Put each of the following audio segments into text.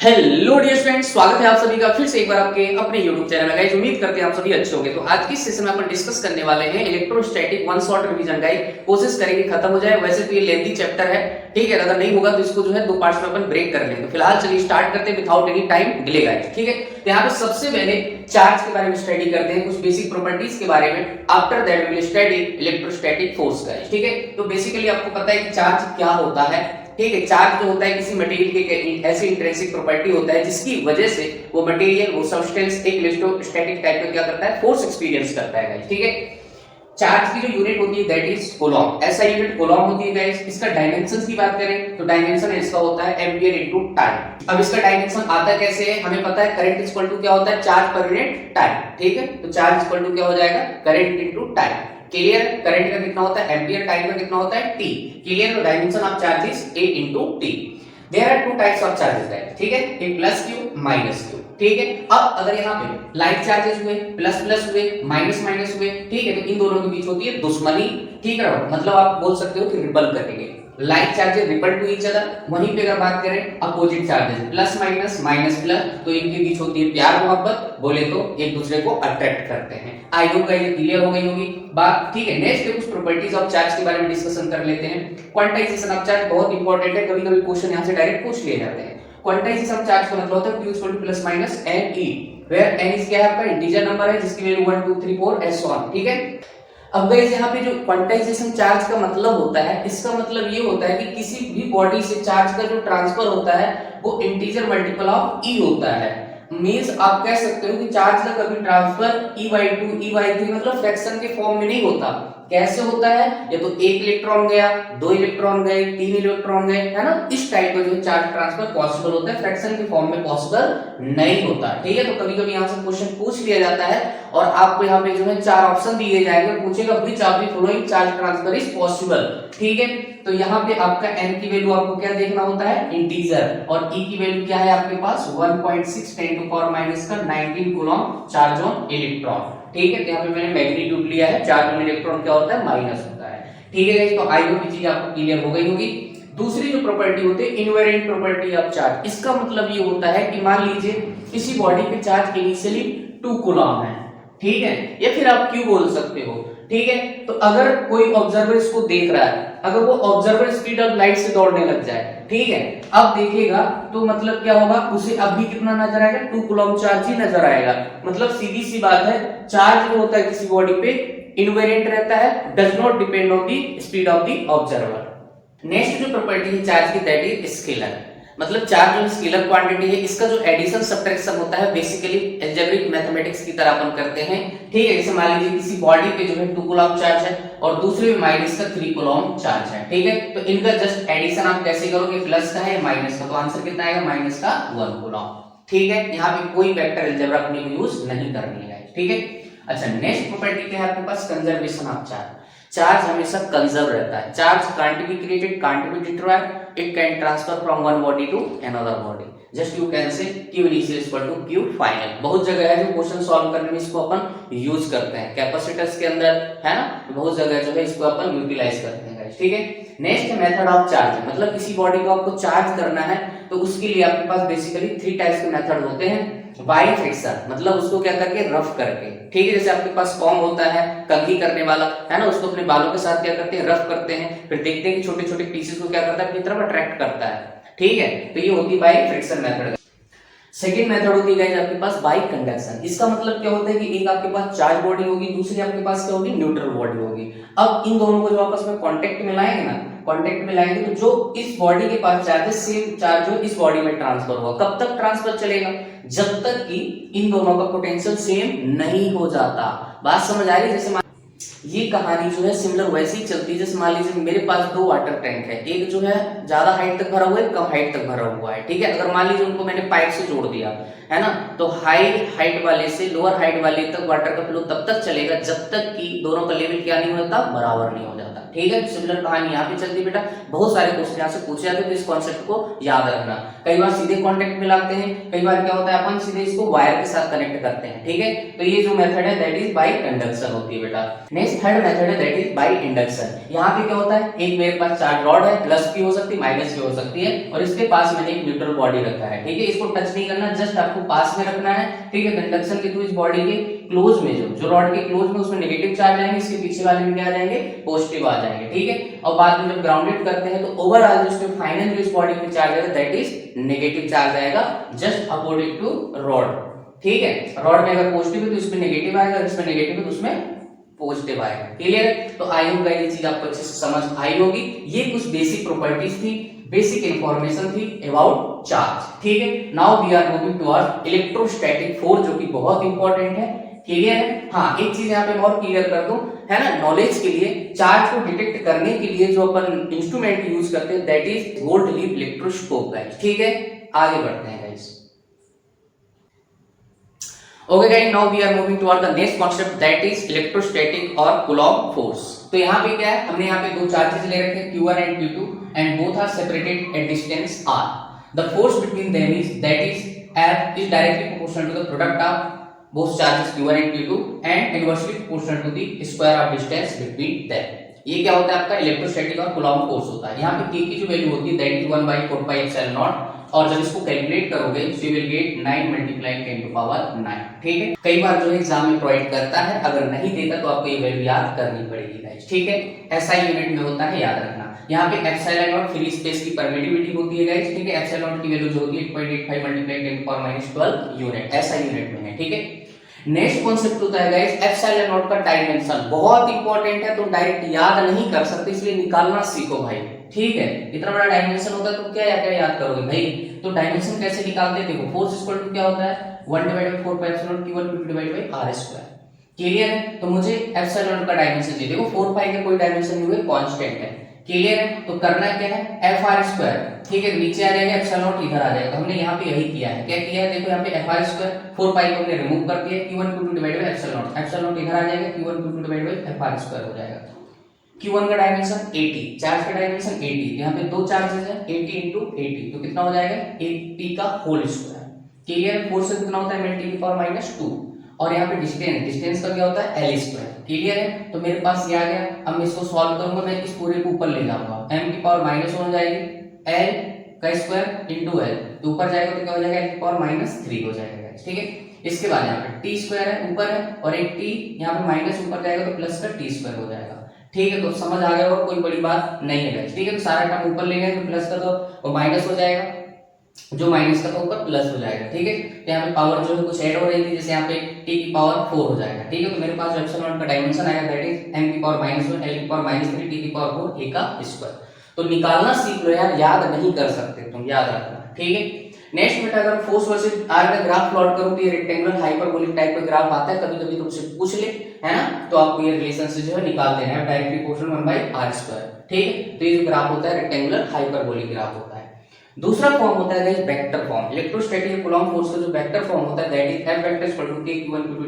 Hello dear friends, स्वागत है आप सभी का फिर से एक बार आपके अपने YouTube चैनल में। गाइस उम्मीद करते हैं आप सभी अच्छे होंगे। तो आज की सेशन में अपन डिस्कस करने वाले हैं electrostatic one shot revision. Guys कोशिश करेंगे खत्म हो जाए। वैसे तो ये लेंथी चैप्टर है, ठीक है, अगर नहीं होगा तो इसको जो है दो पार्ट्स में अपन ब्रेक कर लेंगे। तो फिलहाल चलिए स्टार्ट करते हैं without any time delay guys, ठीक है। तो यहाँ पे सबसे पहले चार्ज के बारे में स्टडी करते हैं, कुछ बेसिक प्रॉपर्टीज के बारे में। After that we will study electrostatic force guys, ठीक है। तो बेसिकली आपको पता है कि चार्ज क्या होता है, ठीक है। चार्ज जो होता है किसी मटेरियल की ऐसी इंट्रिंसिक प्रॉपर्टी होता है जिसकी वजह से वो मटेरियल, वो सब्सटेंस एक इलेक्ट्रोस्टैटिक टाइप का क्या करता है, फोर्स एक्सपीरियंस करता है गाइस, ठीक है। चार्ज की जो यूनिट होती है दैट इज कूलॉम। ऐसा यूनिट कूलॉम होती है गाइस। इसका डायमेंशंस की बात करें तो डायमेंशन इसका होता है एम्पियर इनटू टाइम। अब इसका डायमेंशन आता कैसे है, हमें पता है करंट इक्वल टू क्या होता है, चार्ज पर यूनिट टाइम, ठीक है। तो चार्ज इक्वल टू क्या हो जाएगा, current into time. Clear, current का कितना होता है एम्पियर, टाइम का कितना होता है T. Clear, dimension of charge is a into t। There are two types of charges guys, ठीक है, एक प्लस क्यू माइनस क्यू, ठीक है। अब अगर यहाँ पे लाइक चार्जेस हुए, प्लस प्लस हुए, माइनस माइनस हुए, ठीक है, तो इन दोनों के बीच होती है दुश्मनी, ठीक है। मतलब आप बोल सकते हो कि रिपल करेंगे। Like charges repel to each other. वहीं पे अगर बात करें opposite charges, plus minus, minus plus, तो इनके बीच होती है प्यार मोहब्बत, बोले तो एक दूसरे को अट्रैक्ट करते हैं। आई होप गाइस ये क्लियर हो गई होगी बात, ठीक है। नेक्स्ट कुछ प्रॉपर्टीज ऑफ चार्ज के बारे में डिस्कशन कर लेते हैं। क्वांटाइजेशन ऑफ चार्ज बहुत इंपॉर्टेंट है, कभी-कभी क्वेश्चन यहां से डायरेक्ट पूछ लिए जाते हैं। क्वांटाइजेशन ऑफ चार्ज का मतलब होता है q equal to plus minus n e, where n is क्या है आपका इंटीजर नंबर है जिसकी वैल्यू 1 2 3 4 एंड सो ऑन, ठीक है। अब गाइस यहाँ पे जो क्वांटाइजेशन चार्ज का मतलब होता है, इसका मतलब ये होता है कि किसी भी बॉडी से चार्ज का जो ट्रांसफर होता है वो इंटीजर मल्टीपल ऑफ e होता है। मींस आप कह सकते हो कि चार्ज का कभी ट्रांसफर e/2 e/3 मतलब फ्रैक्शन के फॉर्म में नहीं होता। कैसे होता है, या तो एक इलेक्ट्रॉन गया, दो इलेक्ट्रॉन गए, तीन इलेक्ट्रॉन गए, है ना, इस टाइप का जो चार्ज ट्रांसफर पॉसिबल होता है, फ्रैक्शन के फॉर्म में पॉसिबल नहीं होता, ठीक है। तो कभी कभी यहाँ से क्वेश्चन पूछ लिया जाता है और आपको यहाँ पे जो है चार ऑप्शन दिए जाएंगे, पूछेगा which of the following charge transfer is possible, ठीक है। तो यहाँ पे आपका n की वैल्यू आपको क्या देखना होता है, इंटीजर, और e की वैल्यू क्या है आपके पास 1.6 10 टू पावर माइनस का 19 कूलम चार्ज ऑन इलेक्ट्रॉन, ठीक है। तो यहाँ पे मैंने मैग्नीट्यूड लिया है, चार्ज ऑन इलेक्ट्रॉन क्या होता है, माइनस होता है, ठीक है गाइस। तो आई होप ये चीज आपको क्लियर हो गई होगी। दूसरी जो प्रॉपर्टी होती है इनवेरिएंट प्रॉपर्टी ऑफ चार्ज, इसका मतलब ये होता है कि मान लीजिए किसी बॉडी पे चार्ज इनिशियली 2 कूलम है, ठीक है, या फिर आप क्यों बोल सकते हो, ठीक है। तो अगर कोई ऑब्जर्वर इसको देख रहा है, अगर वो ऑब्जर्वर स्पीड ऑफ लाइट से दौड़ने लग जाए, ठीक है, अब देखेगा तो मतलब क्या होगा, उसे अब भी कितना नजर आएगा, 2 कूलम चार्ज ही नजर आएगा। मतलब सीधी सी बात है, चार्ज जो होता है किसी बॉडी पे इनवेरिएंट रहता है, does not depend on the speed of the observer. Next जो प्रॉपर्टी है चार्ज की दैट इज स्केलर। मतलब चार्ज जो स्केलर क्वांटिटी है, इसका जो एडिशन सब्ट्रैक्शन होता है बेसिकली अलजेब्रिक मैथमेटिक्स की तरह अपन करते हैं, ठीक है। जैसे मान लीजिए किसी बॉडी पे जो है 2 कूलम चार्ज है और दूसरे में माइनस का 3 कूलम चार्ज है, ठीक है। तो इनका जस्ट एडिशन आप कैसे करोगे, प्लस का है माइनस का, तो आंसर कितना आएगा, माइनस का 1 कूलम, ठीक है। यहाँ पे कोई वेक्टर अलजेब्रा अपने यूज नहीं करनी है, ठीक है। अच्छा, नेक्स्ट प्रॉपर्टी क्या है आपके पास, कंजर्वेशन ऑफ चार्ज। चार्ज हमेशा कंजर्व रहता है। Charge can't be created, can't be destroyed, it can transfer from one body to another body. Just you can say q initial equal to q final. बहुत जगह है जो question solve करने में इसको अपन यूज करते हैं, कैपेसिटर्स के अंदर, है ना, बहुत जगह जो है इसको अपन यूटिलाइज करते हैं गाइस, ठीक है। नेक्स्ट मेथड ऑफ चार्ज, मतलब किसी बॉडी को आपको चार्ज करना है तो उसके लिए आपके पास बेसिकली 3 टाइप्स के मेथड होते हैं। बाय फ्रिक्शन, मतलब उसको क्या करके, रफ करके, ठीक है। जैसे आपके पास कॉम्ब होता है कंघी करने वाला, है ना, उसको अपने बालों के साथ क्या करते हैं, रफ करते हैं, फिर देखते हैं कि छोटे छोटे पीसेस को क्या करता है, अपनी तरफ अट्रैक्ट करता है, ठीक है। तो ये होती है by friction method. Second method होती है आपके पास बाय कंडक्शन। इसका मतलब क्या होता है कि एक आपके पास चार्ज बॉडी होगी, दूसरी आपके पास क्या होगी, न्यूट्रल बॉडी होगी। अब इन दोनों को जो आपस में कांटेक्ट में लाएंगे ना, कांटेक्ट में लाएंगे तो जो इस बॉडी के पास चार्ज है, सेम चार्ज जो इस बॉडी में ट्रांसफर होगा। कब तक ट्रांसफर चलेगा, जब तक कि इन दोनों का पोटेंशियल सेम नहीं हो जाता। बात समझ आ रही है। जैसे ये कहानी जो है सिमिलर वैसे ही चलती है, जैसे मान लीजिए मेरे पास 2 वाटर टैंक है, एक जो है ज्यादा हाइट तक भरा हुआ है, कम हाइट तक भरा हुआ है, ठीक है। अगर मान लीजिए उनको मैंने पाइप से जोड़ दिया, है ना, तो हाई हाइट वाले से लोअर हाइट वाले तक वाटर का फ्लो तब तक चलेगा जब तक कि दोनों का लेवल क्या नहीं होता, बराबर नहीं हो जाता, ठीक है, सिमिलर कहानी यहाँ पे चलती है बेटा, बहुत सारे क्वेश्चन यहाँ से पूछे जाते हैं, तो इस कॉन्सेप्ट को याद रखना। कई बार सीधे कॉन्टेक्ट में लाते हैं, कई बार क्या होता है अपन सीधे इसको वायर के साथ कनेक्ट करते हैं, ठीक है। तो ये जो मेथड है दैट इज बाय कंडक्शन होती है बेटा। नेक्स्ट थर्ड मेथड है दैट इज बाय इंडक्शन। यहाँ पे क्या होता है, एक मेरे पास चार्ज रॉड है, प्लस भी हो सकती है माइनस भी हो सकती है, और इसके पास मैंने एक न्यूट्रल बॉडी रखा है, ठीक है। इसको टच नहीं करना, जस्ट आपको पास में रखना है, ठीक है। कंडक्शन के थ्रू इस बॉडी के क्लोज में जो रॉड के क्लोज में उसमें नेगेटिव चार्ज आएंगे, इसके पीछे वाले में क्या आ जाएंगे, पॉजिटिव आ जाएंगे, ठीक है। और बाद में जब ग्राउंडेड करते हैं तो ओवरऑल जो इसमें फाइनल जो इस बॉडी पे चार्ज आएगा दैट इज नेगेटिव चार्ज आएगा, जस्ट अकॉर्डिंग टू रॉड, ठीक है। रॉड में अगर पॉजिटिव है तो इसमें नेगेटिव आएगा, इसमें नेगेटिव है तो उसमें पॉजिटिव आएगा, क्लियर। तो आई होप गाइस ये चीज आपको अच्छे से समझ आई होगी। ये कुछ बेसिक प्रॉपर्टीज थी, बेसिक इंफॉर्मेशन थी अबाउट चार्ज, ठीक है। Now we are moving towards electrostatic force, जो कि बहुत इंपॉर्टेंट है, क्लियर है। हाँ, एक चीज यहाँ पे और क्लियर कर दूं, है ना, नॉलेज के लिए, चार्ज को डिटेक्ट करने के लिए जो अपन इंस्ट्रूमेंट यूज करते हैं that is gold leaf electroscope guys, ठीक है। आगे बढ़ते हैं guys. Okay guys, now we are moving toward the next concept that is electrostatic और कूलॉम फोर्स। तो यहाँ पे क्या है, हमने यहाँ पे दो चार्जेस ले रखे हैं Q1 and Q2 and both are separated at distance r. The force between them is that is F is directly proportional to the product of both charges Q1 and Q2 and inversely proportional to the square of distance between them. ये क्या होता है आपका electrostatic और coulomb force होता है। यहाँ पे K की जो वैल्यू होती है दैट इज 1/4πε0, और जब इसको कैलकुलेट करोगे सो यू विल गेट 9 × 10⁹, ठीक है। कई बार जो एग्जाम में प्रोवाइड करता है, अगर नहीं देता तो आपको ये वैल्यू याद करनी पड़ेगी गाइस, ठीक है। SI यूनिट में होता है, याद रखना। यहाँ पे एप्सिलॉन फ्री स्पेस की परमिटिविटी होती है गाइस, ठीक है। एप्सिलॉन की वैल्यू जो होती है 8.85 × 10⁻12 यूनिट SI यूनिट में है, ठीक है। नेक्स्ट कॉन्सेप्ट होता है गाइस एप्सिलॉन नॉट का डायमेंशन, बहुत इंपॉर्टेंट है, तो डायरेक्ट याद नहीं कर सकते, इसलिए निकालना सीखो भाई, ठीक है। इतना बड़ा डायमेंशन होता है तो क्या याद करोगे भाई, तो डायमेंशन कैसे निकालते हैं, देखो फोर्स इक्वल टू क्या होता है 1/4πε0 Q1 Q2/r², क्लियर है। तो मुझे एप्सिलॉन का डायमेंशन चाहिए, देखो 4 पाई का कोई डायमेंशन नहीं हुआ, कांस्टेंट है, क्लियर है। तो करना क्या है FR², ठीक है, नीचे आ जाएगा एप्सिलॉन इधर आ जाएगा, हमने यहाँ पे यही किया है, क्या किया है, देखो यहाँ पे FR², 4 पाई को हमने रिमूव कर दिया, Q1 Q2/ε0, एप्सिलॉन इधर आ जाएगा, Q1 Q2/FR² हो जाएगा। Q1 का डायमेंशन 80, चार्ज का डायमेंशन 80, यहाँ पे दो चार्जेस है 80 × 80, तो कितना हो जाएगा 80 का होल स्क्वायर, क्लियर। फोर्स से कितना होता है 10⁻², और यहाँ पे डिस्टेंस का क्या होता है L², क्लियर है। तो मेरे पास ये आ गया, अब मैं इसको सॉल्व करूंगा, मैं इस पूरे को ऊपर ले जाऊंगा, m⁻1 हो जाएगी L का स्क्वायर × L, तो ऊपर जाएगा तो क्या हो जाएगा L⁻³ हो जाएगा, ठीक है। इसके बाद यहाँ पे t² है ऊपर है, और एक t यहाँ पे माइनस ऊपर जाएगा तो प्लस का t² हो जाएगा, ठीक है। तो समझ आ गया होगा, कोई बड़ी बात नहीं है गाइस, ठीक है। तो सारा टर्म ऊपर ले गए तो प्लस का तो माइनस हो जाएगा, जो माइनस का तो ऊपर प्लस हो जाएगा, ठीक है। तो यहाँ पे पावर जो है कुछ ऐड हो रही थी, जैसे यहाँ पे t की पावर 4 हो जाएगा, ठीक है। तो मेरे पास जो एप्सिलॉन का डायमेंशन आएगा that is m⁻1 L⁻3 t⁻4 a का स्क्वायर। तो निकालना सीख लो यार, याद नहीं कर सकते तुम, याद रखना, ठीक है। नेक्स्ट बेटा अगर फोर्स वर्सेस आर का ग्राफ प्लॉट करूं तो ये रेक्टेंगुलर हाइपरबोलिक टाइप का ग्राफ आता है, कभी कभी तुमसे पूछ ले, है ना, तो आपको ये रिलेशनशिप जो है निकाल देना है, डायरेक्टली प्रोपोर्शनल 1/r², ठीक है। तो ये जो ग्राफ होता है रेक्टेंगुलर हाइपरबोलिक ग्राफ होता है। दूसरा फॉर्म होता है guys vector form, electrostatic Coulomb force का जो वेक्टर फॉर्म होता है that is F vector equal to K Q1 Q2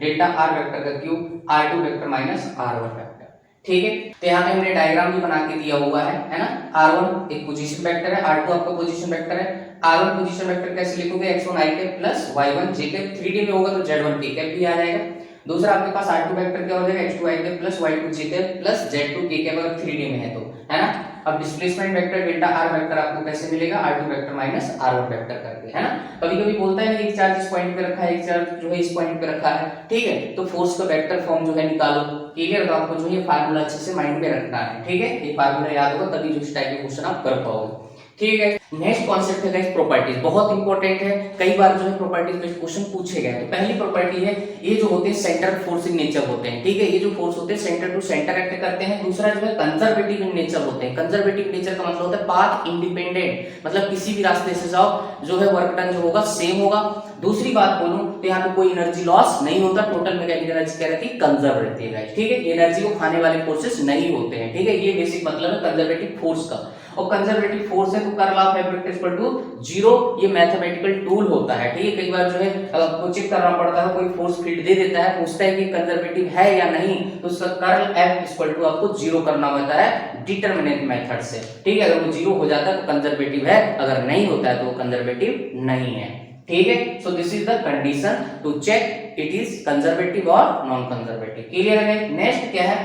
delta R vector का Q R2 vector minus R1 vector, ठीक है। तो यहाँ पे हमने डायग्राम भी बना के दिया हुआ है ना। R1 एक पोजीशन वेक्टर है, R2 आपका पोजीशन वेक्टर है। R1 पोजीशन वेक्टर कैसे लिखोगे x1 i के प्लस y1 j के, 3D में होगा तो z1 k के भी आ जाएगा। दूसरा आपके पास R2 वेक्टर क्या हो जाएगा x2 i के प्लस y2 j के प्लस z2 k के, अगर 3D में है तो, है ना। अब displacement vector delta r vector आपको कैसे मिलेगा R2 vector minus R1 vector करके, है ना। कभी-कभी बोलता है एक चार्ज इस पॉइंट पे रखा है, एक चार्ज जो है इस पॉइंट पे रखा है, ठीक है। तो फोर्स का वेक्टर फॉर्म जो है निकालो, क्लियर। तो आपको जो ये फार्मूला अच्छे से माइंड में रखना है, ठीक है। ये फार्मूला याद होगा तभी जो इस टाइप के क्वेश्चन आप कर पाओगे, ठीक है। नेक्स्ट कॉन्सेप्ट है गाइस प्रॉपर्टीज, बहुत इंपॉर्टेंट है, कई बार जो है प्रॉपर्टीज में क्वेश्चन पूछे गए। तो पहली प्रॉपर्टी है ये जो होते हैं सेंटर फोर्स इन नेचर होते हैं, ठीक है। ये जो फोर्स होते हैं सेंटर टू सेंटर एक्ट करते हैं। दूसरा जो है कंजर्वेटिव इन नेचर होते हैं। कंजर्वेटिव नेचर का मतलब होता है पाथ इंडिपेंडेंट, मतलब किसी भी रास्ते से जाओ जो है वर्क डन जो होगा सेम होगा। दूसरी बात बोलूं तो यहाँ पे कोई एनर्जी लॉस नहीं होता, टोटल मैकेनिकल एनर्जी क्या रहती है कंजर्व रहती है, ठीक है। एनर्जी को खाने वाले फोर्सेस नहीं होते हैं, ठीक है। ये बेसिक मतलब है कंजर्वेटिव फोर्स का। और कंजर्वेटिव फोर्स है तो curl of F vector equal to 0। ये मैथमेटिकल टूल होता है, ठीक है। कई बार जो है आपको चेक करना पड़ता है, कोई फोर्स फील्ड दे देता है, पूछता है कि कंजर्वेटिव है या नहीं, तो उसका कर्ल एफ इक्वल टू आपको 0 करना होता है डिटरमिनेंट मेथड से, ठीक है। अगर वो 0 हो जाता है तो कंजर्वेटिव है, अगर नहीं होता है तो वो कंजर्वेटिव नहीं है, ठीक है। So this is the condition to check it is conservative और नॉन कंजर्वेटिव। क्लियर है। नेक्स्ट क्या है,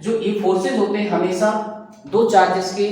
जो ये फोर्सेस होते हैं हमेशा दो चार्जेस के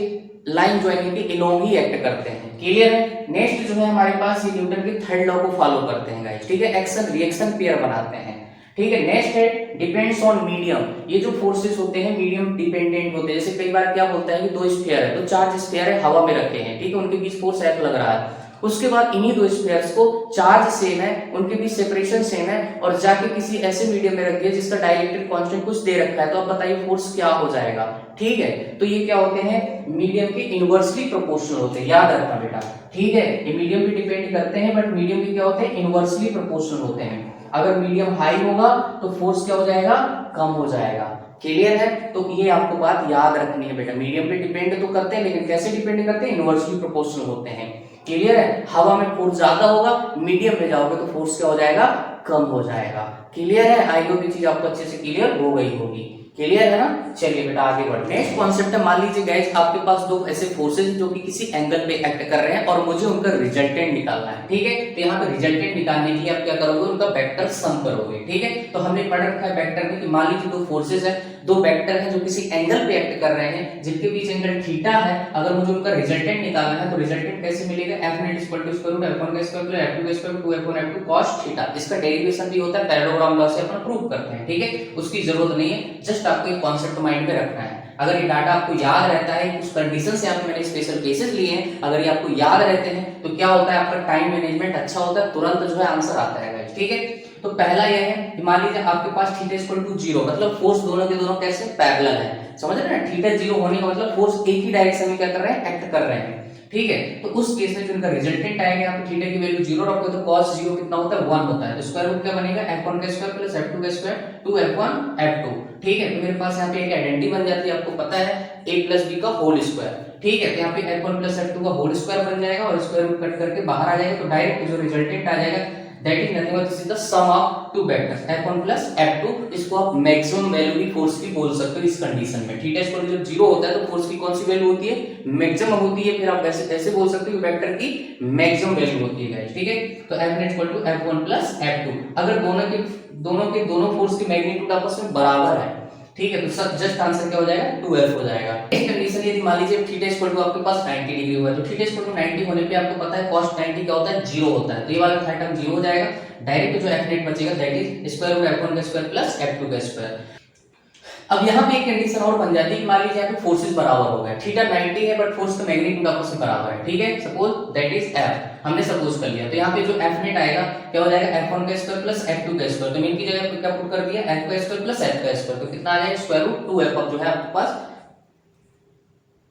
लाइन ज्वाइनिंग के इलोंग ही एक्ट करते हैं। क्लियर है। नेक्स्ट जो है हमारे पास ये न्यूटन के थर्ड लॉ को फॉलो करते हैं गाइस, ठीक है। एक्शन रिएक्शन पेयर बनाते हैं, ठीक है। नेक्स्ट है डिपेंड्स ऑन मीडियम। ये जो फोर्सेस होते हैं मीडियम डिपेंडेंट होते हैं। जैसे कई बार क्या बोलता है कि दो स्फीयर है, तो चार्ज स्फीयर है, हवा में रखे हैं, ठीक है, उनके बीच फोर्स एफ लग रहा है। उसके बाद इन्हीं दो स्फीयर्स को चार्ज सेम है, उनके बीच सेपरेशन सेम है, और जाके किसी ऐसे मीडियम में रख दिया जिसका डाइलेक्ट्रिक कांस्टेंट कुछ दे रखा है, तो आप बताइए फोर्स क्या हो जाएगा, ठीक है। तो ये क्या होते हैं, मीडियम के इनवर्सली प्रोपोर्शनल होते हैं, याद रखना बेटा, ठीक है। ये मीडियम पे डिपेंड करते हैं, बट मीडियम के क्या होते हैं, इनवर्सली प्रोपोर्शनल होते हैं। अगर मीडियम हाई होगा तो फोर्स क्या हो जाएगा, कम हो जाएगा। क्लियर है। तो ये आपको बात याद रखनी है बेटा, मीडियम पे डिपेंड तो करते हैं, लेकिन कैसे डिपेंड करते हैं, इनवर्सली प्रोपोर्शनल होते हैं। क्लियर है। हवा में फोर्स ज्यादा होगा, मीडियम में जाओगे तो फोर्स क्या हो जाएगा, कम हो जाएगा। क्लियर है। आई होप ये चीज आपको अच्छे से क्लियर हो गई होगी। क्लियर है ना। चलिए बेटा आगे बढ़ते हैं। नेक्स्ट कॉन्सेप्ट है, मान लीजिए गाइस आपके पास दो ऐसे फोर्सेस जो कि किसी एंगल पे एक्ट कर रहे हैं और मुझे उनका रिजल्टेंट निकालना है, ठीक है। तो यहाँ पे रिजल्टेंट निकालने के लिए आप क्या करोगे, उनका वेक्टर सम करोगे, ठीक है। तो हमने पढ़ रखा है वेक्टर में कि मान लीजिए दो फोर्सेस है, दो वेक्टर हैं जो किसी एंगल पे एक्ट कर रहे हैं, जिनके बीच एंगल थीटा है। अगर मुझे उनका रिजल्टेंट निकालना है तो रिजल्टेंट कैसे मिलेगा, f net equal to square root f1 का स्क्वायर प्लस f2 का square 2f1 f2 cos theta. इसका डेरिवेशन भी होता है, पैरेललोग्राम लॉ से अपन प्रूव करते हैं, ठीक है। उसकी जरूरत नहीं है, जस्ट आपको एक कांसेप्ट माइंड में रखना है। अगर ये डाटा आपको याद रहता है, कुछ कंडीशन से आपने मैंने स्पेशल केसेस लिए हैं, अगर ये आपको याद रहते हैं तो क्या होता है, आपका टाइम मैनेजमेंट अच्छा होता है, तुरंत जो है आंसर आता है गाइस, ठीक है। तो पहला यह है कि मान लीजिए आपके पास थीटा इक्वल टू 0, मतलब फोर्स दोनों के दोनों कैसे पैरेलल है, समझ रहे हैं ना। थीटा 0 होने का मतलब फोर्स एक ही डायरेक्शन में क्या कर रहे हैं, एक्ट कर रहे हैं, ठीक है। तो उस केस में जो इनका रिजल्टेंट आएगा, यहाँ पे थीटा की वैल्यू 0 रखोगे तो cos 0 कितना होता है, 1 होता है। तो स्क्वायर रूट क्या बनेगा, f1 का स्क्वायर प्लस f2 का स्क्वायर 2f1 f2, ठीक है। तो मेरे पास यहाँ पे एक आइडेंटिटी बन जाती है, आपको पता है a प्लस b का होल स्क्वायर, ठीक है। तो यहाँ पे f1 प्लस f2 का होल स्क्वायर बन जाएगा और स्क्वायर रूट कट करके बाहर आ जाएगा, तो डायरेक्ट जो रिजल्टेंट आ जाएगा that is nothing but this is the sum of two vectors f1 plus f2। इसको आप मैक्सिमम वैल्यू की फोर्स की बोल सकते हो इस कंडीशन में। थीटा इक्वल जब 0 होता है तो फोर्स की कौन सी वैल्यू होती है, मैक्सिमम होती है। फिर आप वैसे ऐसे बोल सकते हो कि वेक्टर की मैक्सिमम वैल्यू होती है गाइस, ठीक है। तो f net equal to f1 plus f2। अगर दोनों फोर्स की मैग्नीट्यूड आपस में बराबर है, ठीक है, तो सब जस्ट आंसर क्या हो जाएगा, 2f हो जाएगा। इस कंडीशन यदि मान लीजिए थीटा इक्वल टू आपके पास 90 डिग्री हुआ है, तो थीटा इक्वल टू 90 होने पे आपको पता है cos 90 क्या होता है, 0 होता है। तो ये वाला टर्म 0 हो जाएगा। डायरेक्ट जो f net बचेगा that is square root f1 का स्क्वायर प्लस f2 का स्क्वायर। अब यहाँ पे एक कंडीशन और बन जाती है कि मान लीजिए यहाँ पे फोर्सेस बराबर हो गए, थीटा 90 है बट फोर्स का मैग्नीट्यूड आपस में बराबर है, ठीक है। सपोज दैट इज f, हमने सपोज कर लिया। तो यहाँ पे जो f net आएगा क्या हो जाएगा, f1 का स्क्वायर प्लस f2 का स्क्वायर। तो इनकी जगह पे क्या पुट कर दिया, f का स्क्वायर प्लस f का स्क्वायर, तो कितना आ जाएगा, स्क्वायर रूट 2f। अब जो है आपके पास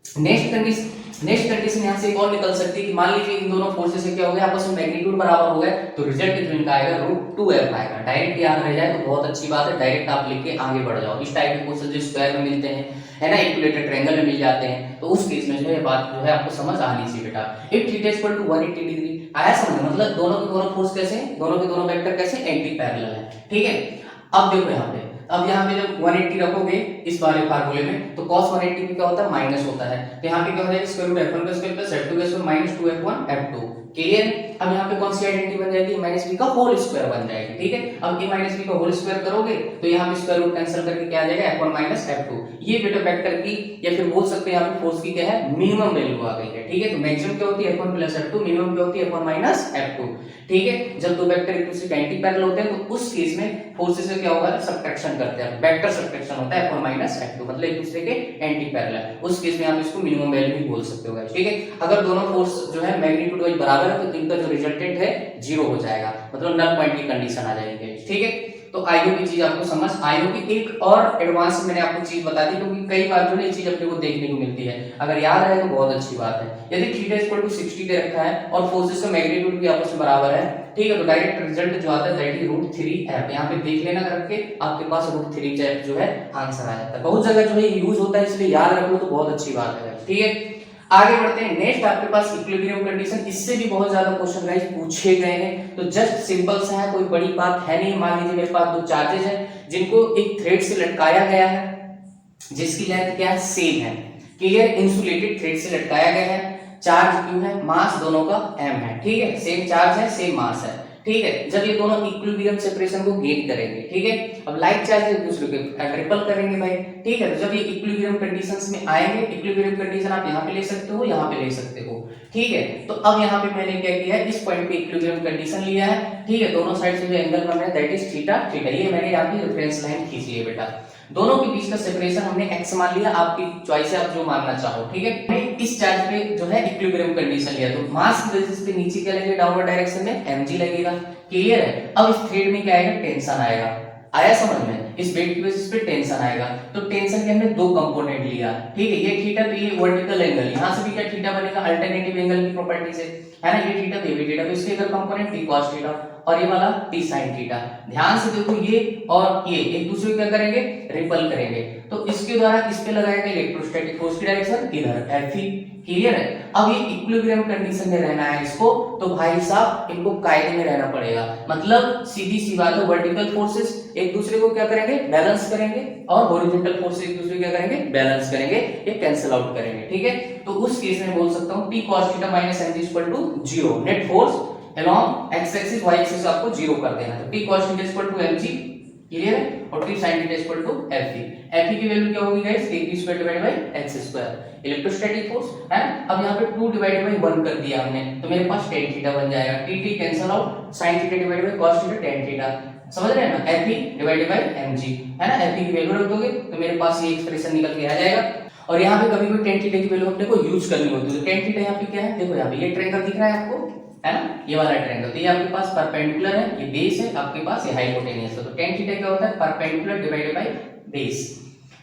नेक्स्ट कंडीशन यहाँ से एक और निकल सकती है कि मान लीजिए इन दोनों फोर्सेस से क्या हो गया, आपस में मैग्नीट्यूड बराबर हो गए, तो रिजल्ट जो इनका आएगा रूट 2f आएगा। डायरेक्ट याद रह जाए तो बहुत अच्छी बात है, डायरेक्ट आप लिख के आगे बढ़ जाओ। इस टाइप के क्वेश्चन जो स्क्वायर में मिलते हैं, है ना, इक्विलेटरल ट्रायंगल में मिल जाते हैं, तो उस केस में जो है बात जो है आपको समझ आनी चाहिए बेटा। If theta equal to 180 degree आया समझ, मतलब दोनों के दोनों फोर्स कैसे, दोनों के दोनों वेक्टर कैसे, एंटी पैरेलल है, ठीक है। अब देखो यहाँ पे, अब यहाँ पे जब 180 रखोगे इस वाले फार्मूले में, तो cos 180 क्या होता है, माइनस होता है। तो यहाँ पे क्या हो जाएगा, स्क्वायर रूट f1 का स्क्वायर प्लस f2 का square minus 2f1 f2। Clear. अब यहाँ पे कौन सी आइडेंटिटी बन जाएगी, माइनस बी का होल स्क्वायर बन जाएगी, ठीक है। अब a माइनस बी का होल स्क्वायर करोगे तो यहाँ पे स्क्वायर रूट कैंसिल करके क्या आ जाएगा, f1 माइनस f2। ये बेटा वेक्टर की या फिर बोल सकते हैं यहाँ पे फोर्स की क्या है, मिनिमम वैल्यू आ गई है, ठीक है। तो मैक्सिमम क्या होती है, f1 प्लस f2, मिनिमम क्या होती है, f1 माइनस f2, ठीक है। जब दो वेक्टर एक दूसरे के एंटी पैरेलल होते हैं तो उस केस में फोर्सेस से क्या होगा, सब्ट्रैक्शन करते हैं, वेक्टर सब्ट्रैक्शन होता है f1 माइनस f2, मतलब एक दूसरे के एंटी पैरेलल। उस केस में आप इसको मिनिमम वैल्यू भी बोल सकते हो गाइस, ठीक है। अगर दोनों फोर्स जो है मैग्नीट्यूड वाइज बराबर है तो इनका जो रिजल्टेंट है 0 हो जाएगा, मतलब नल पॉइंट की कंडीशन आ जाएगी, ठीक है। तो आईओ की चीज आपको समझ, आईओ की एक और एडवांस मैंने आपको चीज बता दी, क्योंकि कई बार जो है ये चीज अपने को देखने को मिलती है। अगर याद रहे तो बहुत अच्छी बात है। यदि थीटा इक्वल टू 60 दे रखा है और फोर्सेस का मैग्नीट्यूड भी आपस में बराबर है, ठीक है, तो डायरेक्ट रिजल्ट जो आता है दैट इज रूट 3f। यहाँ पे देख लेना करके आपके पास रूट 3f जो है आंसर आ जाता है। बहुत जगह जो है यूज होता है, इसलिए याद रख लो तो बहुत अच्छी बात है, ठीक है। आगे बढ़ते हैं। नेक्स्ट आपके पास इक्विलिब्रियम कंडीशन, इससे भी बहुत ज्यादा क्वेश्चन गाइस पूछे गए हैं। तो जस्ट सिंपल सा है, कोई बड़ी बात है नहीं। मान लीजिए मेरे पास दो चार्जेस हैं जिनको एक थ्रेड से लटकाया गया है, जिसकी लेंथ क्या है, सेम है। क्लियर, इंसुलेटेड थ्रेड से लटकाया गया है। चार्ज क्यू है, मास दोनों का m है। ठीक है, सेम चार्ज है, सेम मास है। ठीक है, जब ये दोनों इक्विलिब्रियम सेपरेशन को गेन करेंगे, ठीक है, अब लाइक चार्ज एक दूसरे के रिपल करेंगे भाई। ठीक है, तो जब ये इक्विलिब्रियम कंडीशंस में आएंगे, इक्विलिब्रियम कंडीशन आप यहाँ पे ले सकते हो, यहाँ पे ले सकते हो। ठीक है, तो अब यहाँ पे मैंने क्या किया है, इस पॉइंट पे इक्विलिब्रियम कंडीशन लिया है। ठीक है, दोनों साइड से जो एंगल बन रहा है दैट इज थीटा। ठीक है, ये मैंने यहाँ पे रेफरेंस लाइन खींची है बेटा। दोनों के बीच का सेपरेशन हमने x मान लिया, आपकी चॉइस है, आप जो मानना चाहो। ठीक है, इस चार्ज पे जो है इक्विलिब्रियम कंडीशन लिया, तो मास की बेसिस पे नीचे क्या लगेगा, डाउनवर्ड डायरेक्शन में mg लगेगा। क्लियर है, अब इस थ्रेड में क्या आएगा, टेंशन आएगा। आया समझ में, इस बेड की बेसिस पे टेंशन आएगा। तो टेंशन के हमने दो कंपोनेंट लिया। ठीक है, ये थीटा, तो ये वर्टिकल एंगल, यहां से भी क्या थीटा बनेगा, अल्टरनेटिव एंगल की प्रॉपर्टी से, है ना, ये थीटा, ये थीटा, तो इसके इधर कंपोनेंट t cos थीटा और ये वाला t sin थीटा। ध्यान से देखो, ये और ये एक दूसरे को क्या करेंगे, रिपल करेंगे। तो इसके द्वारा इस पे लगाएगा इलेक्ट्रोस्टैटिक फोर्स की डायरेक्शन इधर Fe। क्लियर है, अब ये इक्विलिब्रियम कंडीशन में रहना है इसको, तो भाई साहब इनको कायदे में रहना पड़ेगा। मतलब सीधी सी बात है, वर्टिकल फोर्सेस एक दूसरे को क्या करेंगे, बैलेंस करेंगे, और हॉरिजॉन्टल फोर्सेस एक दूसरे को क्या करेंगे, बैलेंस करेंगे, ये कैंसिल आउट करेंगे। ठीक है, तो उस केस में बोल सकता हूं t cos theta minus mg equal to 0, net force along x axis y axis आपको 0 कर देना है। तो t cos theta equal to mg, clear है, और t sin theta equal to Fe। Fe की वैल्यू क्या होगी guys, a² divide by x², electrostatic force है। अब यहाँ पे 2 डिवाइड बाय 1 कर दिया हमने, तो मेरे पास tan थीटा बन जाएगा। t cancel out, sin theta divide by cos theta tan theta, समझ रहे हैं ना, Fe डिवाइडेड बाय mg, है ना। Fe की वैल्यू रख दोगे तो मेरे पास ये एक्सप्रेशन निकल के आ जाएगा। और यहाँ पे कभी भी tan थीटा की वैल्यू अपने को यूज करनी होती है, तो tan थीटा यहाँ पे क्या है, देखो यहाँ पे ये ट्रायंगल दिख रहा है आपको, है ना, ये वाला ट्रायंगल, तो ये आपके पास परपेंडिकुलर है, ये बेस है, आपके पास ये हाइपोटेन्यूस है। तो tan थीटा क्या होता है, परपेंडिकुलर डिवाइडेड बाय बेस।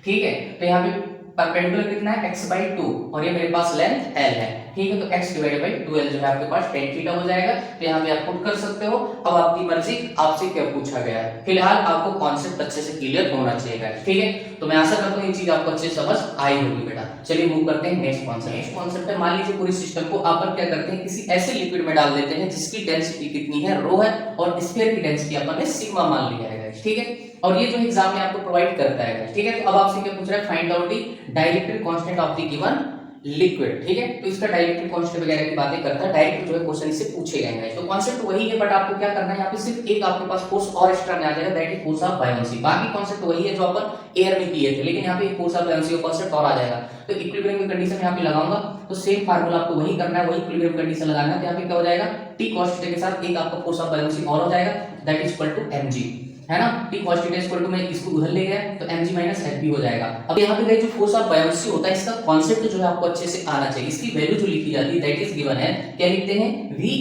ठीक है, तो यहाँ पे परपेंडिकुलर कितना है, x/2, और ये मेरे पास लेंथ l है। ठीक है, तो x डिवाइडेड बाय 2l जो है आपके पास tan थीटा हो जाएगा। तो यहाँ पे आप पुट कर सकते हो। अब आपकी मर्जी, आपसे क्या पूछा गया है। फिलहाल आपको कॉन्सेप्ट अच्छे से क्लियर होना चाहिए। ठीक है, तो मैं आशा करता हूँ ये चीज आपको अच्छे से समझ आई होगी बेटा। चलिए मूव करते हैं नेक्स्ट कॉन्सेप्ट। नेक्स्ट कॉन्सेप्ट है, मान लीजिए पूरी सिस्टम को अपन क्या करते हैं, किसी ऐसे लिक्विड में डाल देते हैं जिसकी डेंसिटी कितनी है, रो है, और स्फीयर की डेंसिटी अपन ने सिग्मा मान लिया है। ठीक है, और ये जो एग्जाम में आपको प्रोवाइड करता है। ठीक है, तो अब आपसे क्या पूछ रहा है, find out the dielectric constant of the given liquid. ठीक है, तो इसका डाइलेक्ट्रिक कांस्टेंट वगैरह की बातें करता है, डायरेक्ट जो है क्वेश्चन इससे पूछे गए हैं। तो कांसेप्ट वही है, बट आपको क्या करना है, यहाँ पे सिर्फ एक आपके पास फोर्स और एक्स्ट्रा में आ जाएगा, that is force of buoyancy. बाकी कांसेप्ट वही है जो अपन एयर में किए थे, लेकिन यहाँ पे फोर्स ऑफ बायोंसी का कांसेप्ट और आ जाएगा। तो इक्विलिब्रियम की कंडीशन यहाँ पे लगाऊंगा, तो सेम फार्मूला आपको वही करना है, वही इक्विलिब्रियम कंडीशन लगाना है। तो यहाँ पे क्या हो जाएगा, t cos थीटा के साथ एक आपका फोर्स ऑफ बायोंसी और हो जाएगा, that is equal to mg, है ना। t cos थीटा इक्वल टू, मैं इसको उधर ले गया तो mg माइनस Fb हो जाएगा। अब यहाँ पे जो फोर्स ऑफ बायोंसी होता है, इसका कांसेप्ट जो है आपको अच्छे से आना चाहिए। इसकी वैल्यू जो लिखी जाती है दैट इज गिवन है, क्या लिखते हैं, v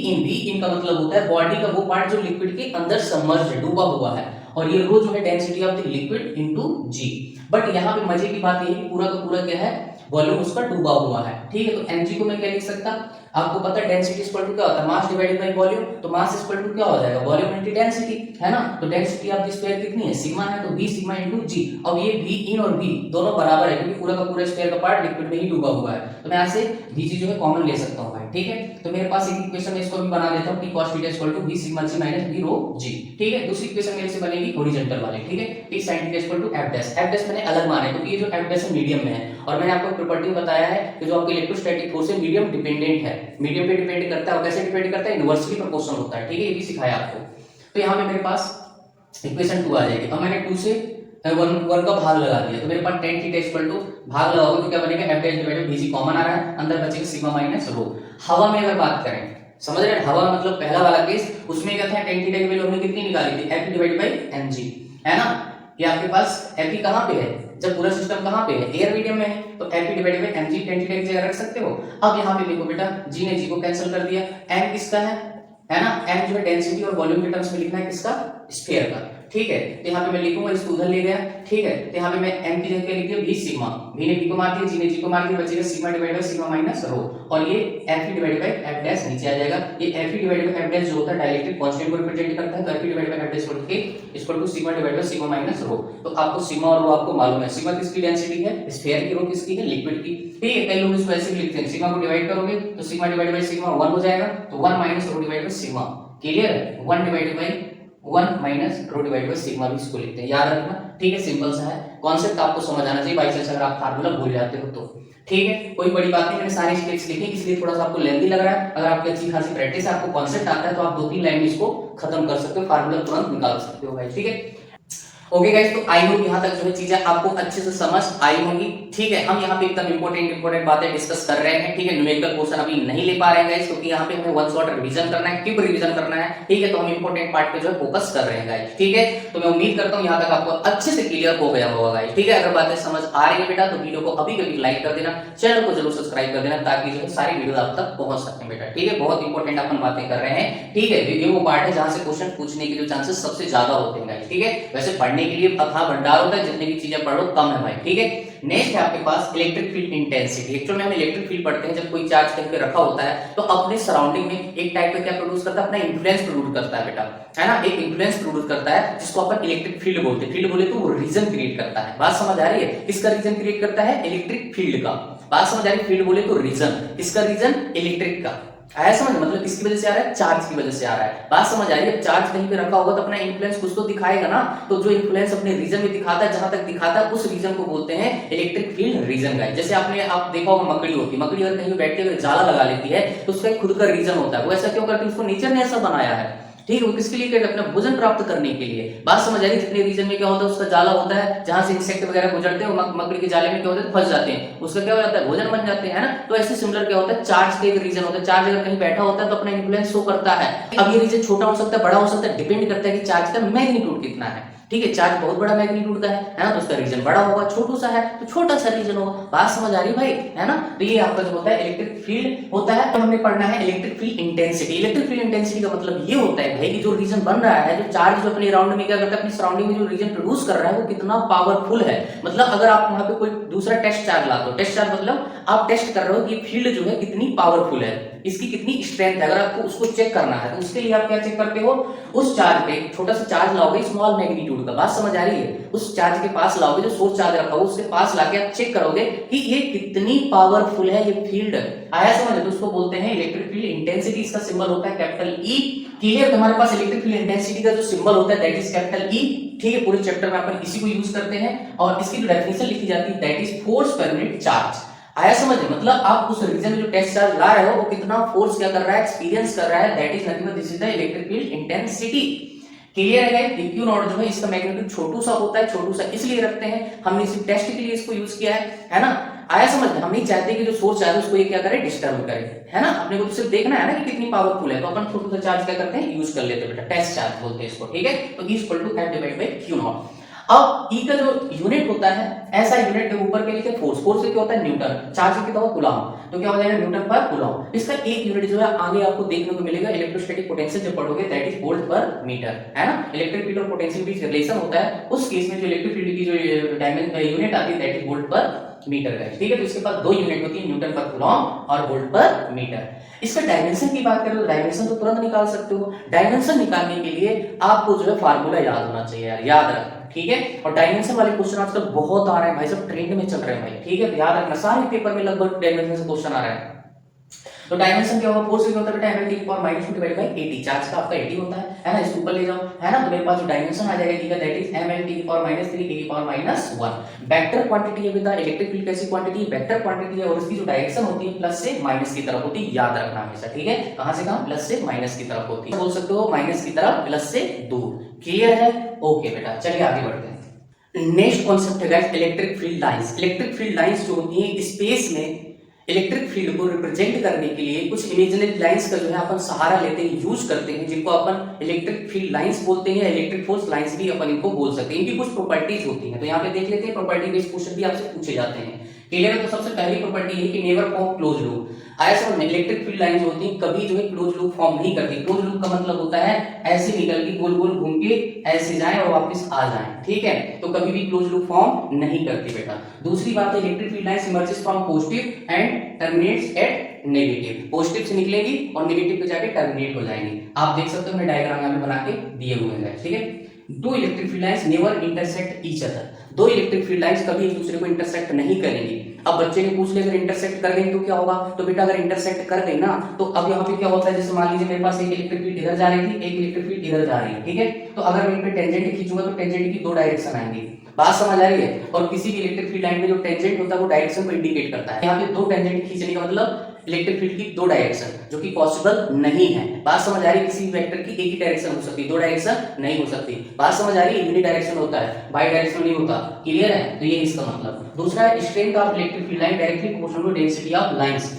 in का मतलब होता है बॉडी का वो पार्ट जो लिक्विड के अंदर सबमर्ज है, डूबा हुआ है, और ये रो जो है density of the liquid into g। But यहाँ पे मजे की बात ये है, पूरा का पूरा क्या है, वॉल्यूम उसका डूबा हुआ है। ठीक है, तो mg को मैं क्या लिख सकता, आपको पता है डेंसिटी इक्वल टू क्या होता है, मास डिवाइडेड बाय वॉल्यूम। तो मास इक्वल टू क्या हो जाएगा, वॉल्यूम इंटू डेंसिटी, है ना। तो डेंसिटी ऑफ द स्फीयर कितनी है, सिग्मा है, तो v सिग्मा इनटू g। अब ये v इन और v दोनों बराबर है, क्योंकि पूरा का पूरा स्फीयर का पार्ट लिक्विड में ही डूबा हुआ है। तो मैं यहां से vg जो है कॉमन ले सकता हूं भाई। ठीक है, तो मेरे पास एक इक्वेशन इसको भी बना देता हूं, t cos theta equal to v sigma g minus v rho g। ठीक है, दूसरी इक्वेशन मेरे से बनेगी हॉरिजॉन्टल वाली। ठीक है, t sin theta equal to f dash. f dash मैंने अलग माना है, क्योंकि ये जो f डैश मीडियम में है, और मैंने आपको प्रॉपर्टी बताया है कि जो आपके इलेक्ट्रोस्टैटिक फोर्स है मीडियम डिपेंडेंट है, मीडियम पे डिपेंड करता है। और कैसे डिपेंड करता है, इनवर्सली प्रोपोर्शनल होता है। ठीक है, ये भी सिखाया आपको। तो यहाँ पे मेरे पास इक्वेशन 2 आ जाएगी। अब मैंने 2 से 1 का भाग लगा दिया, तो मेरे पास tan थीटा इक्वल टू भाग लगाओगे तो क्या बनेगा, f dash divided vg common आ रहा है, अंदर बचेगा सिग्मा माइनस रो। हवा में अगर बात करें, समझ रहे हैं, हवा मतलब पहला वाला केस, उसमें क्या था, tan थीटा की वैल्यू हमने कितनी निकाली थी, F डिवाइडेड बाय mg, है ना। ये आपके पास Fe कहां पे है, जब पूरा सिस्टम कहां पे है, एयर मीडियम में है, तो Fe divided by mg tan theta की जगह रख सकते हो। अब यहां पे देखो बेटा, g ने g को कैंसिल कर दिया, m किसका है ना, m जो है डेंसिटी और वॉल्यूम के टर्म्स में लिखना है किसका, स्फीयर का। ठीक है। तो यहाँ पे मैं लिखूंगा, इसको उधर ले गया, ठीक है। तो यहाँ पे मैं m की जगह क्या लिख दिया, v सिग्मा, v ने v को मार दिया, g ने g को मार दिया, बचेगा sigma divide by sigma minus रो, और ये f divide by f dash नीचे आ जाएगा। ये f divide by f dash जो होता है डायरेक्टली कांस्टेंट को रिप्रेजेंट करता है, तो f divide by f dash equal to sigma divide by sigma minus rho. तो आपको सिग्मा और रो आपको मालूम है, सिग्मा किसकी डेंसिटी है, स्फीयर की, रो किसकी है, लिक्विड की, ठीक है। कई लोग इसको ऐसे भी लिखते हैं, सिग्मा को डिवाइड करोगे तो सिग्मा डिवाइड बाय सिग्मा 1 हो जाएगा, तो 1 minus rho divide by sigma, clear, 1 divide by 1 minus rho divide by sigma भी इसको लिखते हैं, याद रखना, ठीक है। सिंपल सा है, कॉन्सेप्ट आपको समझ आना चाहिए, बाई चांस अगर आप फार्मूला भूल जाते हो तो, ठीक है। कोई बड़ी बात नहीं, मैंने सारे स्टेप्स लिखे इसलिए थोड़ा सा आपको लेंथी लग रहा है। अगर आपकी अच्छी खासी प्रैक्टिस है, आपको कॉन्सेप्ट आता है, तो आप 2-3 लाइन में इसको खत्म कर सकते हो, फार्मूला तुरंत निकाल सकते हो भाई, ठीक है। ओके गाइस, तो आई होप यहाँ तक जो है चीजें आपको अच्छे से समझ आई होंगी, ठीक है। हम यहाँ पे एकदम इंपॉर्टेंट बातें डिस्कस कर रहे हैं, ठीक है। न्यूमेरिकल पोर्शन अभी नहीं ले पा रहे हैं गाइस, क्योंकि यहाँ पे हमें वन शॉट रिवीजन करना है, क्यों रिवीजन करना है, ठीक है। तो हम इंपॉर्टेंट पार्ट पे जो है फोकस कर रहे हैं गाइस, ठीक है। तो मैं उम्मीद करता हूँ यहाँ तक आपको अच्छे से क्लियर हो गया होगा गाइस, ठीक है। अगर बातें समझ आ रही है बेटा तो वीडियो को अभी कभी लाइक कर देना, चैनल को जरूर सब्सक्राइब कर देना, ताकि जो है सारी वीडियो आप तक पहुंच सकते हैं बेटा, ठीक है। बहुत इंपॉर्टेंट अपन बातें कर रहे हैं, ठीक है। ये वो पार्ट है जहां से क्वेश्चन पूछने के जो चांसेस सबसे ज्यादा होते हैं गाइस, ठीक है। वैसे पढ़ने के लिए अथाह भंडार होता है, जितनी भी चीजें पढ़ो कम है भाई, ठीक है। नेक्स्ट है आपके पास इलेक्ट्रिक फील्ड इंटेंसिटी। एक्चुअली में हम इलेक्ट्रिक फील्ड पढ़ते हैं जब कोई चार्ज कहीं पे रखा होता है तो अपने सराउंडिंग में एक टाइप का क्या प्रोड्यूस करता है, अपना इन्फ्लुएंस प्रोड्यूस करता है बेटा, है ना। एक इन्फ्लुएंस प्रोड्यूस करता है जिसको अपन इलेक्ट्रिक फील्ड बोलते हैं। फील्ड बोले तो वो रीजन क्रिएट करता है, बात समझ आ रही है। किसका रीजन क्रिएट करता है, इलेक्ट्रिक फील्ड का, बात समझ आ रही है। फील्ड बोले तो रीजन, किसका रीजन, इलेक्ट्रिक का, आया समझ, मतलब किसकी वजह से आ रहा है, चार्ज की वजह से आ रहा है, बात समझ आ रही है। चार्ज कहीं पे रखा होगा तो अपना इन्फ्लुएंस कुछ तो दिखाएगा ना, तो जो इन्फ्लुएंस अपने रीजन में दिखाता है, जहां तक दिखाता है उस रीजन को बोलते हैं इलेक्ट्रिक फील्ड रीजन गाइस। जैसे आप देखा होगा मकड़ी होती है, मकड़ी अगर कहीं बैठ के जाला लगा लेती है तो उसका खुद का रीजन होता है, वो ऐसा क्यों करती है, उसको नेचर ने ऐसा बनाया है, ठीक है। वो किसके लिए करते हैं, अपना भोजन प्राप्त करने के लिए, बात समझ आ रही है। जितने रीजन में क्या होता है, उसका जाला होता है, जहां से इंसेक्ट वगैरह गुजरते हैं, मकड़ी के जाले में क्या होता है, फंस जाते हैं, उसका क्या हो जाता है, भोजन बन जाते हैं, है ना। तो ऐसे सिमिलर क्या होता है, चार्ज का एक रीजन होता है। चार्ज अगर कहीं बैठा होता है तो अपना इन्फ्लुएंस शो करता है। अब ये रीजन छोटा हो सकता है, बड़ा हो सकता है, डिपेंड करता है कि चार्ज का मैग्नीट्यूड कितना है, ठीक है। चार्ज बहुत बड़ा मैग्नीट्यूड का है ना, तो उसका रीजन बड़ा होगा, छोटू सा है तो छोटा सा रीजन होगा, बात समझ आ रही भाई, है ना। तो ये आपका जो होता है इलेक्ट्रिक फील्ड होता है। तो हमने पढ़ना है electric field intensity. Electric field intensity का मतलब ये होता है भाई कि जो रीजन बन रहा है, जो चार्ज जो अपने अराउंड में क्या करता है, अपनी सराउंडिंग में जो रीजन प्रोड्यूस कर रहा है वो कितना पावरफुल है। मतलब अगर आप वहां पे कोई दूसरा टेस्ट चार्ज लाते हो, टेस्ट चार्ज मतलब आप टेस्ट कर रहे हो कि फील्ड जो है कितनी पावरफुल है, इसकी कितनी स्ट्रेंथ है, अगर आपको उसको चेक करना है तो उसके लिए आप क्या चेक करते हो, उस चार्ज पे छोटा सा चार्ज लाओगे स्मॉल मैग्नीट्यूड का, बात समझ आ रही है। उस चार्ज के पास लाओगे, जो सोर्स चार्ज रखा हो उसके पास लाके आप चेक करोगे कि ये कितनी पावरफुल है ये फील्ड, आया समझ। तो उसको बोलते हैं इलेक्ट्रिक फील्ड इंटेंसिटी। इसका सिंबल होता है कैपिटल ई, क्लियर। हमारे पास इलेक्ट्रिक फील्ड इंटेंसिटी का जो सिंबल होता है दैट इज कैपिटल ई, ठीक है। पूरे चैप्टर में अपन इसी को यूज करते हैं और इसकी जो डेफिनेशन लिखी जाती है that is force per unit charge, आया समझ। मतलब आप उस रीजन में जो टेस्ट चार्ज ला रहे हो वो कितना फोर्स क्या कर रहा है, एक्सपीरियंस कर रहा है, that is nothing but this is the electric field intensity, clear है गाइस। क्यू नॉट जो है इसका मैग्नीट्यूड छोटू सा होता है, छोटू सा इसलिए रखते हैं, हमने सिर्फ टेस्ट के लिए इसको यूज किया है ना, आया समझ। हम नहीं चाहते कि जो सोर्स चार्ज है उसको ये क्या करे, डिस्टर्ब करे, है ना। अपने को तो सिर्फ देखना है ना कि कितनी पावरफुल है, तो अपन छोटू सा चार्ज क्या करते हैं, यूज कर लेते हैं बेटा, टेस्ट चार्ज बोलते हैं इसको, ठीक है। तो E equal to F divide by Q naught. अब E का जो यूनिट होता है, ऐसा यूनिट के ऊपर के लिखे फोर्स, फोर्स क्या होता है, न्यूटन, चार्ज कितना होगा, कूलम, तो क्या हो जाएगा, न्यूटन पर कूलम। इसका एक यूनिट जो है आगे आपको देखने को मिलेगा, इलेक्ट्रोस्टैटिक पोटेंशियल जब पढ़ोगे दैट इज वोल्ट पर मीटर, है ना। इलेक्ट्रिक फील्ड और पोटेंशियल बीच रिलेशन होता है, उस केस में जो इलेक्ट्रिक फील्ड की जो यूनिट आती है दैट इज वोल्ट पर मीटर का, ठीक है। तो इसके पास दो यूनिट होती है, न्यूटन पर कूलम और वोल्ट पर मीटर। इसका डायमेंशन की बात करें तो डायमेंशन तो तुरंत निकाल सकते हो। डायमेंशन निकालने के लिए आपको जो है फार्मूला याद होना चाहिए यार, याद रखना, ठीक है। और डायमेंशन वाले क्वेश्चन आजकल बहुत आ रहे हैं भाई, सब ट्रेंड में चल रहे हैं भाई, ठीक है। याद रखना, सारे पेपर में लगभग डायमेंशन से क्वेश्चन आ रहा है। तो डायमेंशन क्या होगा, फोर्स क्या होता है बेटा, ml की पावर -2 डिवाइड बाय 80, चार्ज का आपका 80 होता है ना। इसको ऊपर ले जाओ, है ना, तो मेरे पास जो डायमेंशन आ जाएगा ठीक है, दैट इज ml की पावर -3 a की पावर -1। वेक्टर क्वांटिटी है बेटा, इलेक्ट्रिक फील्ड कैसी क्वांटिटी है, वेक्टर क्वांटिटी है, और इसकी जो डायरेक्शन होती है प्लस से माइनस की तरफ होती है, याद रखना हमेशा, ठीक है। कहां से कहां, प्लस से माइनस की तरफ होती है, बोल सकते हो माइनस की तरफ, प्लस से दूर, क्लियर है। ओके बेटा, चलिए आगे बढ़ते हैं। नेक्स्ट कॉन्सेप्ट है guys electric field lines. Electric field lines जो होती है स्पेस में इलेक्ट्रिक फील्ड को रिप्रेजेंट करने के लिए कुछ इमेजिनरी लाइंस का जो है अपन सहारा लेते हैं, यूज करते हैं, जिनको अपन इलेक्ट्रिक फील्ड लाइंस बोलते हैं, इलेक्ट्रिक फोर्स लाइंस भी अपन इनको बोल सकते हैं। इनकी कुछ प्रॉपर्टीज होती हैं, तो यहाँ पे देख लेते हैं, प्रॉपर्टी बेस्ड क्वेश्चन भी आपसे पूछे जाते हैं, क्लियर है। तो सबसे पहली प्रॉपर्टी है कि नेवर फॉर्म क्लोज लूप, आया समझ में। इलेक्ट्रिक फील्ड लाइन जो होती है कभी जो है क्लोज लूप फॉर्म नहीं करती। क्लोज लूप का मतलब होता है ऐसे निकल के गोल गोल घूम के ऐसे जाए और वापस आ जाए, ठीक है, तो कभी भी क्लोज लूप फॉर्म नहीं करती बेटा। दूसरी बात है electric field lines emerges from positive and terminates at negative. Positive से निकलेगी और नेगेटिव पे जाके टर्मिनेट हो जाएंगी। आप देख सकते हो मैं डायग्राम यहाँ पे बना के दिए हुए हैं, ठीक है। दो electric field lines never intersect each other. दो इलेक्ट्रिक फील्ड लाइंस कभी एक दूसरे को इंटरसेक्ट नहीं करेंगी। अब बच्चे ने पूछ लिया अगर इंटरसेक्ट कर गई तो क्या होगा, तो बेटा अगर इंटरसेक्ट कर गई ना तो अब यहाँ पे क्या होता है, जैसे मान लीजिए मेरे पास एक इलेक्ट्रिक फील्ड इधर जा रही थी, एक इलेक्ट्रिक फील्ड इधर जा रही है, ठीक है, तो अगर मैं इन पे टेंजेंट खींचूंगा तो टेंजेंट की दो डायरेक्शन आएंगी। बात समझ आ रही है। और किसी भी इलेक्ट्रिक फील्ड लाइन में जो टेंजेंट होता है वो डायरेक्शन को इंडिकेट करता है। यहाँ पे दो टेंजेंट खींचने का मतलब इलेक्ट्रिक फील्ड की दो डायरेक्शन, जो कि पॉसिबल नहीं है। बात समझ आ रही है। किसी भी वेक्टर की एक ही डायरेक्शन हो सकती है, दो डायरेक्शन नहीं हो सकती। बात समझ आ रही है। यूनि डायरेक्शन होता है, बाई डायरेक्शन नहीं होता। क्लियर है, तो ये इसका मतलब। दूसरा है strength of electric field line directly proportional to density of lines.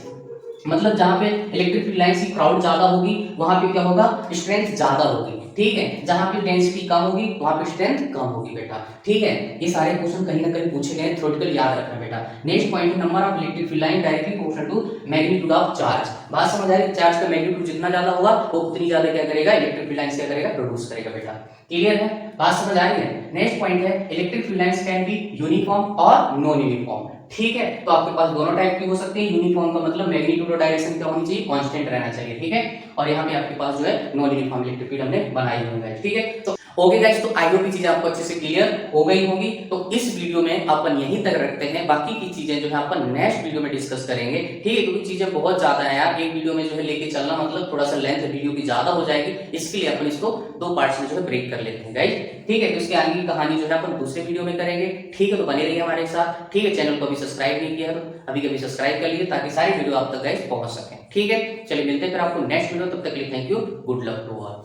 मतलब जहां पे इलेक्ट्रिक फील्ड लाइंस की क्राउड ज्यादा होगी वहां पे क्या होगा, स्ट्रेंथ ज्यादा होगी, ठीक है। जहां पे डेंसिटी कम होगी वहां पे स्ट्रेंथ कम होगी बेटा, ठीक है। ये सारे क्वेश्चन कहीं ना कहीं पूछे गए, थ्योरेटिकल याद रखना बेटा। Next point, number of electric field line directly proportional to magnitude of charge. बात समझ आ रही है। चार्ज का मैग्नीट्यूड जितना ज्यादा होगा वो उतनी ज्यादा क्या करेगा, इलेक्ट्रिक फील्ड लाइंस क्या करेगा, प्रोड्यूस करेगा बेटा। क्लियर है, बात समझ आ रही है। नेक्स्ट पॉइंट है electric field lines can be uniform और नॉन यूनिफॉर्म, ठीक है। तो आपके पास दोनों टाइप की हो सकती है। यूनिफॉर्म का मतलब मैग्नीट्यूड और डायरेक्शन क्या होनी चाहिए, कांस्टेंट रहना चाहिए, ठीक है। और यहाँ पे आपके पास जो है नॉन यूनिफॉर्म इलेक्ट्रिक फील्ड हमने बनाई हुई है, ठीक है। तो ओके गाइस, तो आई होप ये चीजें आपको अच्छे से क्लियर हो गई होंगी। तो इस वीडियो में अपन यहीं तक रखते हैं, बाकी की चीजें जो है अपन नेक्स्ट वीडियो में डिस्कस करेंगे, ठीक है। क्योंकि चीजें बहुत ज्यादा है यार, एक वीडियो में जो है लेके चलना मतलब थोड़ा सा लेंथ वीडियो की ज्यादा हो जाएगी, इसके लिए अपन इसको दो पार्ट्स में जो है ब्रेक कर लेते हैं गाइस, ठीक है। तो इसके आगे की कहानी जो है अपन दूसरे वीडियो में करेंगे, ठीक है। तो बने रहिए हमारे साथ, ठीक है। चैनल को अभी सब्सक्राइब नहीं किया तो अभी कभी सब्सक्राइब कर लीजिए ताकि सारी वीडियो आप तक गाइस पहुंच सके, ठीक है। चलिए मिलते हैं फिर आपको नेक्स्ट वीडियो, तब तक के लिए thank you, good luck to all.